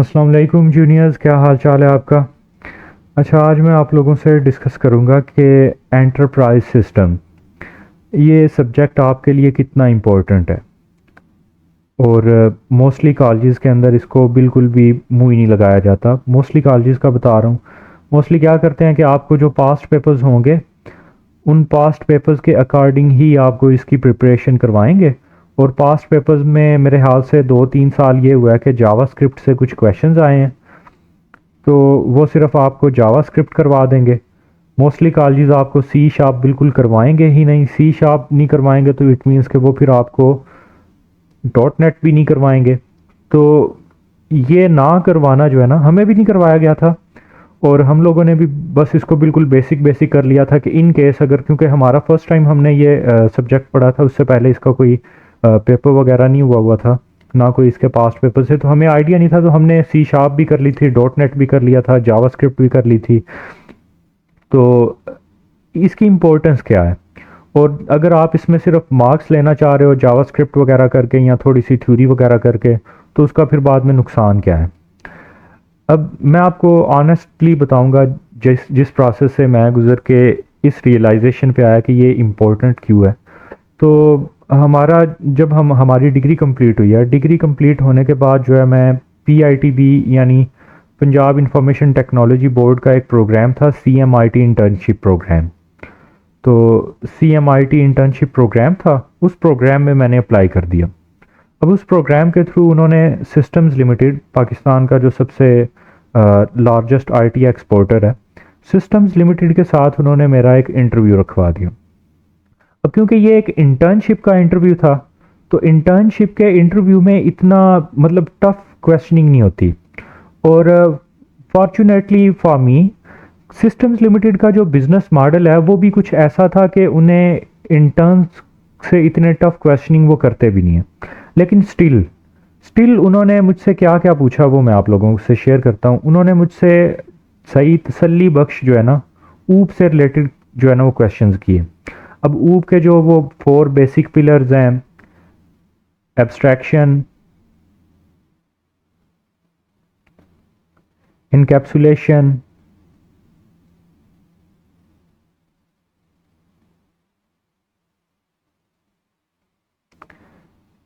अस्सलाम वालेकुम जूनियर्स, क्या हाल चाल है आपका। अच्छा, आज मैं आप लोगों से डिस्कस करूंगा कि एंटरप्राइज सिस्टम ये सब्जेक्ट आपके लिए कितना इम्पोर्टेंट है। और मोस्टली कॉलेजेस के अंदर इसको बिल्कुल भी मुंह ही नहीं लगाया जाता। मोस्टली कॉलेजेस का बता रहा हूँ। मोस्टली क्या करते हैं कि आपको जो पास्ट पेपर्स होंगे उन पास्ट पेपर्स के अकॉर्डिंग ही आपको इसकी प्रिपरेशन करवाएंगे। और पास्ट पेपर्स में मेरे ख्याल से 2-3 साल ये हुआ है कि जावास्क्रिप्ट से कुछ क्वेश्चंस आए हैं, तो वो सिर्फ आपको जावास्क्रिप्ट करवा देंगे। मोस्टली कॉलेजेस आपको सी शार्प बिल्कुल करवाएंगे ही नहीं। सी शार्प नहीं करवाएंगे तो इट मीन्स कि वो फिर आपको डॉट नेट भी नहीं करवाएंगे। तो ये ना करवाना जो है ना, हमें भी नहीं करवाया गया था। और हम लोगों ने भी बस इसको बिल्कुल बेसिक बेसिक कर लिया था कि इन केस अगर, क्योंकि हमारा फर्स्ट टाइम हमने ये सब्जेक्ट पढ़ा था, उससे पहले इसका कोई पेपर वगैरह नहीं हुआ हुआ था, ना कोई इसके पास्ट पेपर से, तो हमें आइडिया नहीं था। तो हमने सी शार्प भी कर ली थी, डॉट नेट भी कर लिया था, जावास्क्रिप्ट भी कर ली थी। तो इसकी इम्पोर्टेंस क्या है। और अगर आप इसमें सिर्फ मार्क्स लेना चाह रहे हो जावास्क्रिप्ट वगैरह करके या थोड़ी सी थ्योरी वगैरह करके, तो उसका फिर बाद में नुकसान क्या है। अब मैं आपको ऑनेस्टली बताऊंगा जिस जिस प्रोसेस से मैं गुजर के इस रियलाइजेशन पे आया कि ये इम्पोर्टेंट क्यों है। तो हमारा जब हम हमारी डिग्री कंप्लीट हुई है, डिग्री कंप्लीट होने के बाद जो है मैं पीआईटीबी यानी पंजाब इंफॉर्मेशन टेक्नोलॉजी बोर्ड का एक प्रोग्राम था, सीएमआईटी इंटर्नशिप प्रोग्राम। तो सीएमआईटी इंटर्नशिप प्रोग्राम था, उस प्रोग्राम में मैंने अप्लाई कर दिया। अब उस प्रोग्राम के थ्रू उन्होंने सिस्टम्स लिमिटेड, पाकिस्तान का जो सबसे लार्जेस्ट आईटी एक्सपोर्टर है, सिस्टम्स लिमिटेड के साथ उन्होंने मेरा एक इंटरव्यू रखवा दिया। अब क्योंकि ये एक इंटर्नशिप का इंटरव्यू था, तो इंटर्नशिप के इंटरव्यू में इतना मतलब टफ क्वेश्चनिंग नहीं होती। और fortunately for me, systems limited का जो बिजनेस मॉडल है वो भी कुछ ऐसा था कि उन्हें इंटर्न्स से इतने टफ क्वेश्चनिंग वो करते भी नहीं है। लेकिन स्टिल स्टिल उन्होंने मुझसे क्या क्या पूछा वो मैं आप लोगों से शेयर करता हूँ। उन्होंने मुझसे सही तसल्ली बख्श जो है ना, ऊप से रिलेटेड जो है ना वो क्वेश्चंस किए। अब ऊप के जो वो 4 बेसिक पिलर्स हैं, एब्स्ट्रैक्शन, इनकैप्सुलेशन,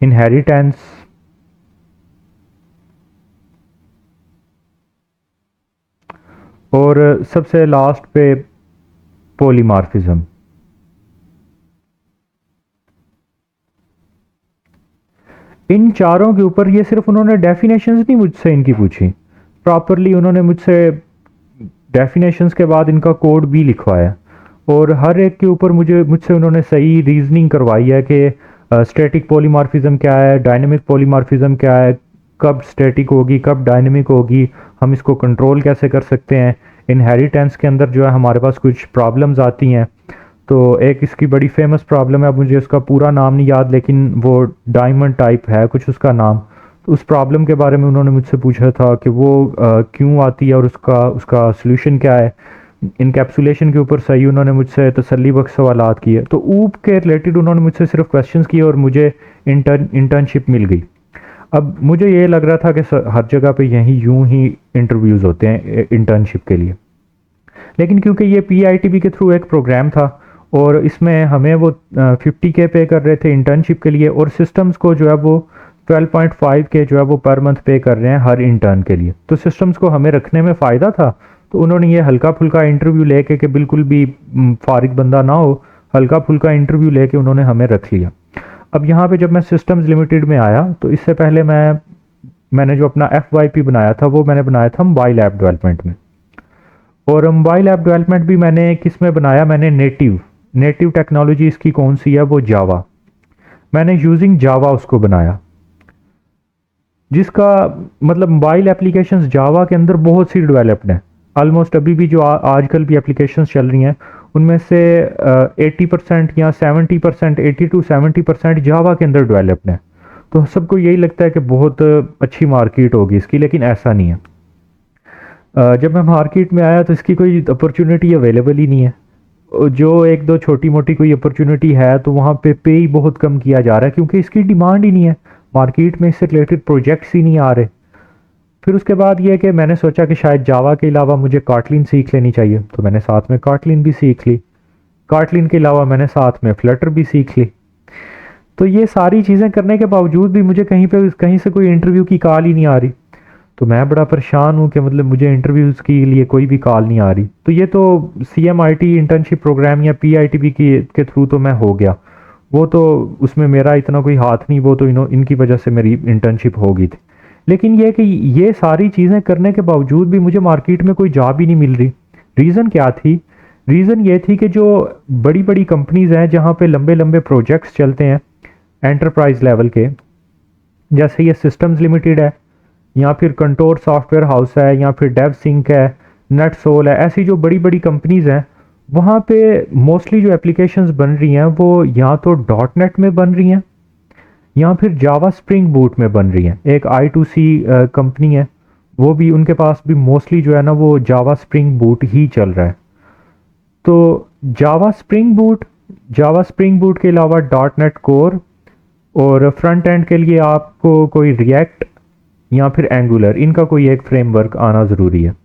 इनहेरिटेंस और सबसे लास्ट पे पॉलीमार्फिज्म। इन चारों के ऊपर ये सिर्फ उन्होंने डेफिनेशंस नहीं मुझसे इनकी पूछी, प्रॉपरली उन्होंने मुझसे डेफिनेशंस के बाद इनका कोड भी लिखवाया। और हर एक के ऊपर मुझसे उन्होंने सही रीजनिंग करवाई है कि स्टैटिक पॉलीमॉर्फिज्म क्या है, डायनेमिक पॉलीमॉर्फिज्म क्या है, कब स्टैटिक होगी कब डायनेमिक होगी, हम इसको कंट्रोल कैसे कर सकते हैं। इनहेरिटेंस के अंदर जो है हमारे पास कुछ प्रॉब्लम्स आती हैं। तो एक इसकी बड़ी फेमस प्रॉब्लम है, अब मुझे उसका पूरा नाम नहीं याद, लेकिन वो डायमंड टाइप है कुछ उसका नाम। तो उस प्रॉब्लम के बारे में उन्होंने मुझसे पूछा था कि वो क्यों आती है और उसका उसका सोल्यूशन क्या है। इनकैप्सुलेशन के ऊपर सही उन्होंने मुझसे तसल्ली बख्श सवालात किए। तो ऊप के रिलेटेड उन्होंने मुझसे सिर्फ क्वेश्चंस किए और मुझे इंटर्नशिप मिल गई। अब मुझे ये लग रहा था कि हर जगह पे यही यूं ही इंटरव्यूज़ होते हैं इंटर्नशिप के लिए। लेकिन क्योंकि ये पीआईटीबी के थ्रू एक प्रोग्राम था और इसमें हमें वो 50K पे कर रहे थे इंटर्नशिप के लिए, और सिस्टम्स को जो है वो 12.5K जो है वो पर मंथ पे कर रहे हैं हर इंटर्न के लिए। तो सिस्टम्स को हमें रखने में फ़ायदा था। तो उन्होंने ये हल्का फुल्का इंटरव्यू लेके कि बिल्कुल भी फारिग बंदा ना हो, हल्का फुल्का इंटरव्यू लेके उन्होंने हमें रख लिया। अब यहाँ पे जब मैं सिस्टम्स लिमिटेड में आया, तो इससे पहले मैंने जो अपना FYP बनाया था वो मैंने बनाया था मोबाइल ऐप डेवलपमेंट में। और मोबाइल ऐप डेवलपमेंट भी मैंने किस में बनाया, मैंने नेटिव नेटिव टेक्नोलॉजी इसकी कौन सी है, वो जावा। मैंने यूजिंग जावा उसको बनाया, जिसका मतलब मोबाइल एप्लीकेशंस जावा के अंदर बहुत सी डेवलप्ड हैं। ऑलमोस्ट अभी भी जो आजकल भी एप्लीकेशंस चल रही हैं उनमें से 80% या 70%, 80 to 70% जावा के अंदर डेवलप्ड हैं। तो सबको यही लगता है कि बहुत अच्छी मार्केट होगी इसकी, लेकिन ऐसा नहीं है। जब मैं मार्केट में आया तो इसकी कोई अपॉर्चुनिटी अवेलेबल ही नहीं है। जो एक दो छोटी मोटी कोई अपॉर्चुनिटी है तो वहाँ पे ही बहुत कम किया जा रहा है, क्योंकि इसकी डिमांड ही नहीं है। मार्केट में इससे रिलेटेड प्रोजेक्ट्स ही नहीं आ रहे। फिर उसके बाद ये कि मैंने सोचा कि शायद जावा के अलावा मुझे कॉटलिन सीख लेनी चाहिए, तो मैंने साथ में कॉटलिन भी सीख ली। कॉटलिन के अलावा मैंने साथ में फ्लटर भी सीख ली। तो ये सारी चीज़ें करने के बावजूद भी मुझे कहीं से कोई इंटरव्यू की कॉल ही नहीं आ रही। तो मैं बड़ा परेशान हूँ कि मतलब मुझे इंटरव्यूज़ के लिए कोई भी कॉल नहीं आ रही। तो ये तो CMIT इंटर्नशिप प्रोग्राम या PITB के थ्रू तो मैं हो गया, वो तो उसमें मेरा इतना कोई हाथ नहीं, वो तो इनकी वजह से मेरी इंटर्नशिप हो गई थी। लेकिन ये कि ये सारी चीज़ें करने के बावजूद भी मुझे मार्केट में कोई जॉब ही नहीं मिल रही। रीज़न क्या थी? रीज़न ये थी कि जो बड़ी बड़ी कंपनीज़ हैं जहाँ पे लंबे लंबे प्रोजेक्ट्स चलते हैं एंटरप्राइज लेवल के, जैसे ये सिस्टम्स लिमिटेड है, या फिर कंटोर सॉफ्टवेयर हाउस है, या फिर डेव सिंक है, नेटसोल है, ऐसी जो बड़ी बड़ी कंपनीज़ हैं वहाँ पे मोस्टली जो एप्लीकेशंस बन रही हैं वो या तो डॉट नेट में बन रही हैं या फिर जावा स्प्रिंग बूट में बन रही हैं। एक I2C कंपनी है, वो भी उनके पास भी मोस्टली जो है ना वो जावा स्प्रिंग बूट ही चल रहा है। तो जावा स्प्रिंग बूट जावा स्प्रिंग बूट के अलावा डॉट नेट कोर, और फ्रंट एंड के लिए आपको कोई रिएक्ट या फिर एंगुलर, इनका कोई एक फ्रेमवर्क आना ज़रूरी है।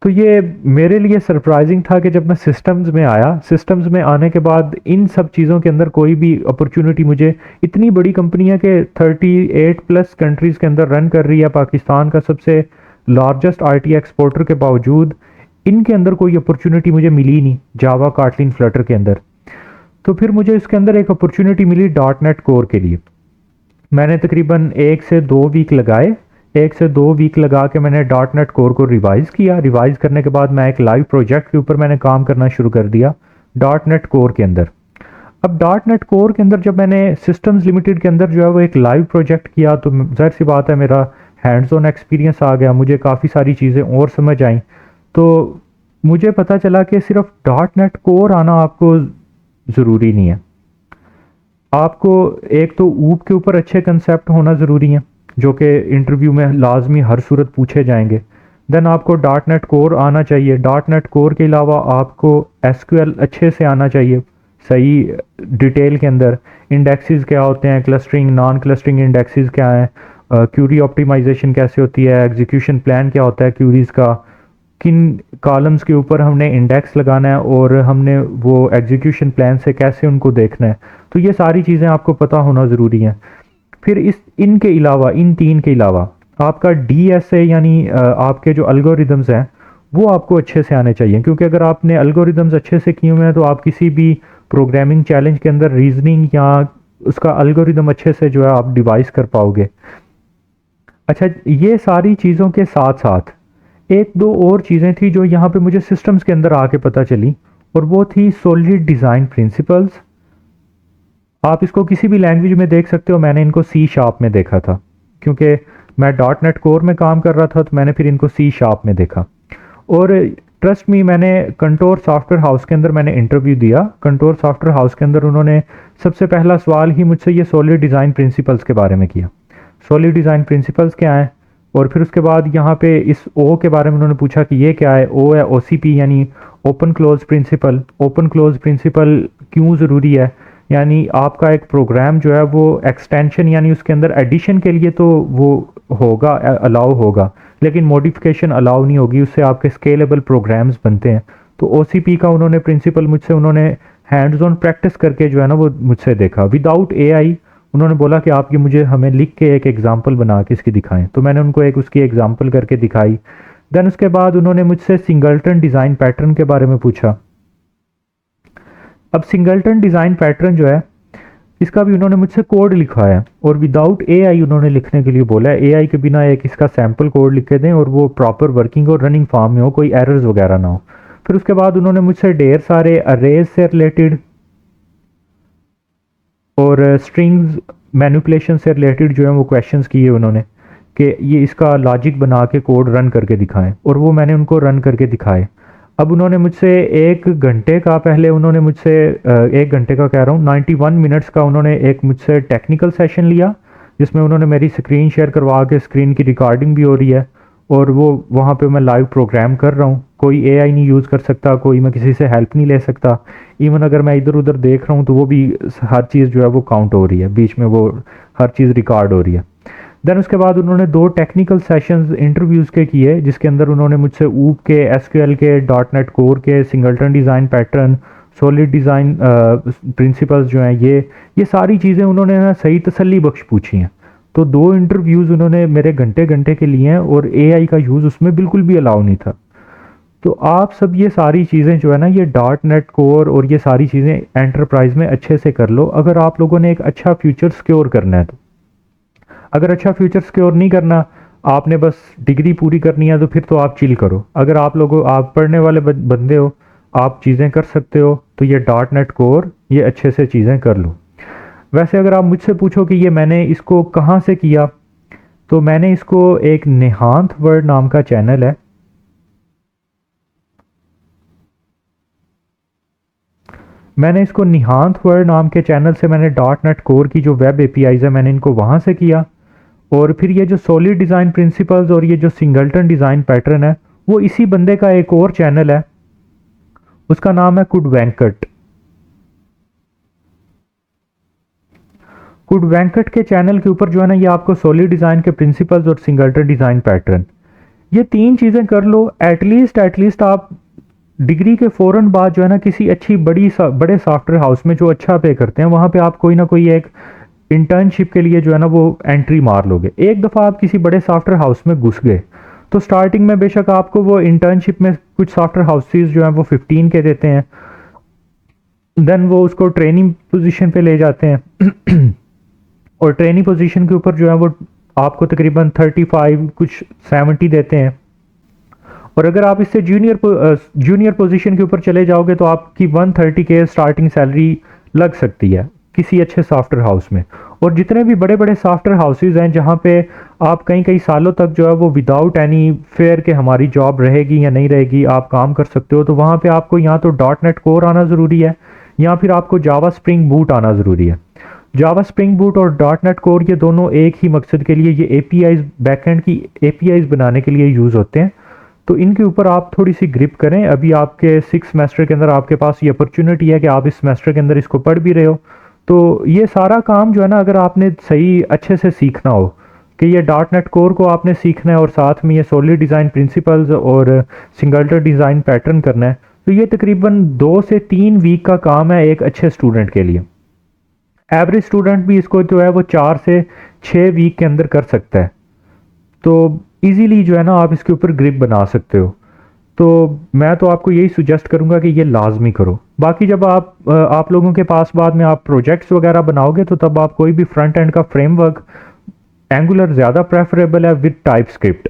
तो ये मेरे लिए सरप्राइजिंग था कि जब मैं सिस्टम्स में आया, सिस्टम्स में आने के बाद इन सब चीज़ों के अंदर कोई भी अपॉर्चुनिटी मुझे, इतनी बड़ी कंपनियां के 38 प्लस कंट्रीज़ के अंदर रन कर रही है, पाकिस्तान का सबसे लार्जेस्ट IT एक्सपोर्टर के बावजूद इनके अंदर कोई अपॉर्चुनिटी मुझे मिली नहीं जावा कॉटलिन फ्लटर के अंदर। तो फिर मुझे इसके अंदर एक अपॉर्चुनिटी मिली डॉट नेट कोर के लिए। मैंने तकरीबन 1 से 2 वीक लगाए, 1 से 2 वीक लगा के मैंने डॉट नेट कोर को रिवाइज़ किया। रिवाइज़ करने के बाद मैं एक लाइव प्रोजेक्ट के ऊपर मैंने काम करना शुरू कर दिया डॉट नेट कोर के अंदर। अब डॉट नेट कोर के अंदर जब मैंने सिस्टम्स लिमिटेड के अंदर जो है वो एक लाइव प्रोजेक्ट किया, तो ज़ाहिर सी बात है मेरा हैंड्स ऑन एक्सपीरियंस आ गया, मुझे काफ़ी सारी चीज़ें और समझ आई। तो मुझे पता चला कि सिर्फ डॉट नेट कोर आना आपको ज़रूरी नहीं है। आपको एक तो ऊप के ऊपर अच्छे कंसेप्ट होना ज़रूरी है जो कि इंटरव्यू में लाजमी हर सूरत पूछे जाएंगे। देन आपको डॉट नेट कोर आना चाहिए। डॉट नेट कोर के अलावा आपको SQL अच्छे से आना चाहिए, सही डिटेल के अंदर। इंडेक्सेस क्या होते हैं, क्लस्टरिंग नॉन क्लस्टरिंग इंडेक्सेस क्या हैं, क्यूरी ऑप्टिमाइजेशन कैसे होती है, एग्जीक्यूशन प्लान क्या होता है क्यूरीज का, किन कॉलम्स के ऊपर हमने इंडेक्स लगाना है और हमने वो एग्जीक्यूशन प्लान से कैसे उनको देखना है। तो ये सारी चीज़ें आपको पता होना ज़रूरी है। फिर इनके अलावा, इन तीन के अलावा आपका DSA यानी आपके जो अल्गोरिदम्स हैं वो आपको अच्छे से आने चाहिए, क्योंकि अगर आपने अल्गोरिदम्स अच्छे से किए हुए हैं तो आप किसी भी प्रोग्रामिंग चैलेंज के अंदर रीजनिंग या उसका अल्गोरिदम अच्छे से जो है आप डिवाइस कर पाओगे। अच्छा, ये सारी चीज़ों के साथ साथ एक दो और चीज़ें थी जो यहाँ पे मुझे सिस्टम्स के अंदर आके पता चली, और वो थी सॉलिड डिज़ाइन प्रिंसिपल्स। आप इसको किसी भी लैंग्वेज में देख सकते हो, मैंने इनको C# में देखा था, क्योंकि मैं डॉट नेट कोर में काम कर रहा था तो मैंने फिर इनको C# में देखा। और ट्रस्ट मी, मैंने कंटोर सॉफ्टवेयर हाउस के अंदर मैंने इंटरव्यू दिया। कंटोर सॉफ्टवेयर हाउस के अंदर उन्होंने सबसे पहला सवाल ही मुझसे ये सॉलिड डिज़ाइन प्रिंसिपल्स के बारे में किया। सॉलिड डिज़ाइन प्रिंसिपल्स क्या हैं, और फिर उसके बाद यहाँ पे इस O के बारे में उन्होंने पूछा कि ये क्या है। O है OCP यानी open close principle. Open close principle क्यों ज़रूरी है, यानी आपका एक प्रोग्राम जो है वो एक्सटेंशन यानी उसके अंदर एडिशन के लिए तो वो होगा, अलाउ होगा, लेकिन मॉडिफिकेशन अलाउ नहीं होगी, उससे आपके स्केलेबल प्रोग्राम्स बनते हैं। तो OCP का उन्होंने प्रिंसिपल मुझसे उन्होंने हैंड्स ऑन प्रैक्टिस करके जो है ना वो मुझसे देखा विदाउट AI। उन्होंने बोला कि आप ये मुझे हमें लिख के एक एग्जांपल बना के इसकी दिखाएं, तो मैंने उनको एक उसकी एग्जांपल करके दिखाई। देन उसके बाद उन्होंने मुझसे सिंगलटन डिज़ाइन पैटर्न के बारे में पूछा। अब सिंगलटन डिज़ाइन पैटर्न जो है इसका भी उन्होंने मुझसे कोड लिखवाया, और विदाउट AI उन्होंने लिखने के लिए बोला है। AI के बिना एक इसका सैम्पल कोड लिख के दें और वो प्रॉपर वर्किंग और रनिंग फॉर्म में हो, कोई एरर्स वगैरह ना हो। फिर उसके बाद उन्होंने मुझसे ढेर सारे अरेज से रिलेटेड और स्ट्रिंग्स मैनिपुलेशन से रिलेटेड जो है वो क्वेश्चंस किए उन्होंने कि ये इसका लॉजिक बना के कोड रन करके दिखाएं, और वो मैंने उनको रन करके दिखाए। अब उन्होंने मुझसे 1 घंटे का, पहले उन्होंने मुझसे 1 घंटे का कह रहा हूँ, 91 मिनट्स का उन्होंने एक मुझसे टेक्निकल सेशन लिया, जिसमें उन्होंने मेरी स्क्रीन शेयर करवा के, स्क्रीन की रिकॉर्डिंग भी हो रही है और वो वहाँ पे मैं लाइव प्रोग्राम कर रहा हूँ। कोई AI नहीं यूज़ कर सकता, कोई मैं किसी से हेल्प नहीं ले सकता। इवन अगर मैं इधर उधर देख रहा हूँ तो वो भी हर चीज़ जो है वो काउंट हो रही है, बीच में वो हर चीज़ रिकॉर्ड हो रही है। देन उसके बाद उन्होंने 2 टेक्निकल सेशंस इंटरव्यूज़ के किए, जिसके अंदर उन्होंने मुझसे ऊप के, एसक्यूएल के, डॉट नेट कोर के, singleton design pattern, solid design principles जो हैं, ये सारी चीज़ें उन्होंने ना सही तसल्ली बख्श पूछी हैं। तो 2 इंटरव्यूज़ उन्होंने मेरे घंटे घंटे के लिए हैं और एआई का यूज़ उसमें बिल्कुल भी अलाउ नहीं था। तो आप सब ये सारी चीज़ें जो है ना, ये डॉट नेट कोर और ये सारी चीज़ें एंटरप्राइज में अच्छे से कर लो, अगर आप लोगों ने एक अच्छा फ्यूचर सिक्योर करना है तो। अगर अच्छा फ्यूचर सिक्योर नहीं करना, आपने बस डिग्री पूरी करनी है, तो फिर तो आप चिल करो। अगर आप पढ़ने वाले बंदे हो, आप चीज़ें कर सकते हो, तो ये डॉट नेट कोर ये अच्छे से चीज़ें कर लो। वैसे अगर आप मुझसे पूछो कि ये मैंने इसको कहाँ से किया, तो मैंने इसको एक निहांत वर्ड नाम का चैनल है, मैंने इसको निहांत वर्ड नाम के चैनल से मैंने डॉट नेट कोर की जो वेब एपीआईज है मैंने इनको वहाँ से किया। और फिर ये जो सॉलिड डिज़ाइन प्रिंसिपल्स और ये जो सिंगलटन डिज़ाइन पैटर्न है, वो इसी बंदे का एक और चैनल है, उसका नाम है कुड वेंकट। कुड वेंकट के चैनल के ऊपर जो है ना, ये आपको सॉलिड डिज़ाइन के प्रिंसिपल्स और सिंगलटन डिज़ाइन पैटर्न, ये 3 चीज़ें कर लो। एटलीस्ट आप डिग्री के फ़ौरन बाद जो है ना, किसी अच्छी बड़े सॉफ्टवेयर हाउस में जो अच्छा पे करते हैं, वहाँ पे आप कोई ना कोई एक इंटर्नशिप के लिए जो है ना वो एंट्री मार लोगे। एक दफ़ा आप किसी बड़े सॉफ्टवेयर हाउस में घुस गए, तो स्टार्टिंग में बेशक आपको वो इंटर्नशिप में कुछ सॉफ्टवेयर हाउसेज जो हैं वो 15 के देते हैं, देन वो उसको ट्रेनिंग पोजीशन पे ले जाते हैं और ट्रेनिंग पोजीशन के ऊपर जो है वो आपको तकरीबन 35 कुछ 70 देते हैं। और अगर आप इससे जूनियर पोजीशन के ऊपर चले जाओगे, तो आपकी 130 के स्टार्टिंग सैलरी लग सकती है किसी अच्छे सॉफ्टवेयर हाउस में। और जितने भी बड़े बड़े सॉफ्टवेयर हाउसेज हैं जहाँ पे आप कई कई सालों तक जो है वो विदाउट एनी फेयर के हमारी जॉब रहेगी या नहीं रहेगी आप काम कर सकते हो, तो वहाँ पे आपको या तो डॉट नेट कोर आना ज़रूरी है, या फिर आपको जावा स्प्रिंग बूट आना ज़रूरी है। जावा स्प्रिंग बूट और डॉट नेट कोर ये दोनों एक ही मकसद के लिए, ये एपीआईज बैकएंड की एपीआईज बनाने के लिए यूज़ होते हैं। तो इनके ऊपर आप थोड़ी सी ग्रिप करें। अभी आपके 6 सेमेस्टर के अंदर आपके पास ये अपॉर्चुनिटी है कि आप इस सेमेस्टर के अंदर इसको पढ़ भी रहे हो। तो ये सारा काम जो है ना, अगर आपने सही अच्छे से सीखना हो कि ये डॉट नेट कोर को आपने सीखना है और साथ में ये सॉलिड डिज़ाइन प्रिंसिपल्स और सिंगलटन डिज़ाइन पैटर्न करना है, तो ये तकरीबन 2 से 3 वीक का काम है एक अच्छे स्टूडेंट के लिए। एवरेज स्टूडेंट भी इसको जो है वो 4 से 6 वीक के अंदर कर सकता है। तो इजीली जो है ना आप इसके ऊपर ग्रिप बना सकते हो। तो मैं तो आपको यही सुजेस्ट करूंगा कि ये लाजमी करो। बाकी जब आप लोगों के पास बाद में आप प्रोजेक्ट्स वगैरह बनाओगे, तो तब आप कोई भी फ्रंट एंड का फ्रेमवर्क, एंगुलर ज़्यादा प्रेफरेबल है विद टाइपस्क्रिप्ट।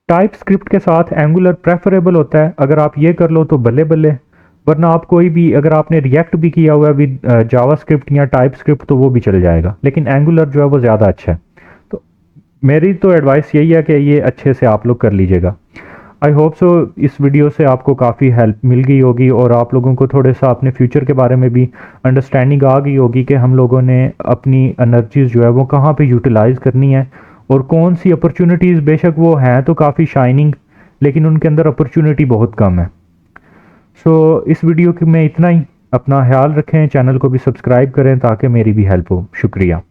टाइपस्क्रिप्ट के साथ एंगुलर प्रेफरेबल होता है, अगर आप ये कर लो तो बल्ले बल्ले। वरना आप कोई भी, अगर आपने रिएक्ट भी किया हुआ है विद जावास्क्रिप्ट या टाइपस्क्रिप्ट, तो वो भी चल जाएगा, लेकिन एंगुलर जो है वो ज़्यादा अच्छा है। तो मेरी तो एडवाइस यही है कि ये अच्छे से आप लोग कर लीजिएगा। आई होप सो इस वीडियो से आपको काफ़ी हेल्प मिल गई होगी और आप लोगों को थोड़ा सा अपने फ्यूचर के बारे में भी अंडरस्टैंडिंग आ गई होगी कि हम लोगों ने अपनी एनर्जीज जो है वो कहाँ पे यूटिलाइज करनी है और कौन सी अपॉर्चुनिटीज़, बेशक वो हैं तो काफ़ी शाइनिंग, लेकिन उनके अंदर अपॉर्चुनिटी बहुत कम है। सो इस वीडियो में इतना ही। अपना ख्याल रखें, चैनल को भी सब्सक्राइब करें ताकि मेरी भी हेल्प हो। शुक्रिया।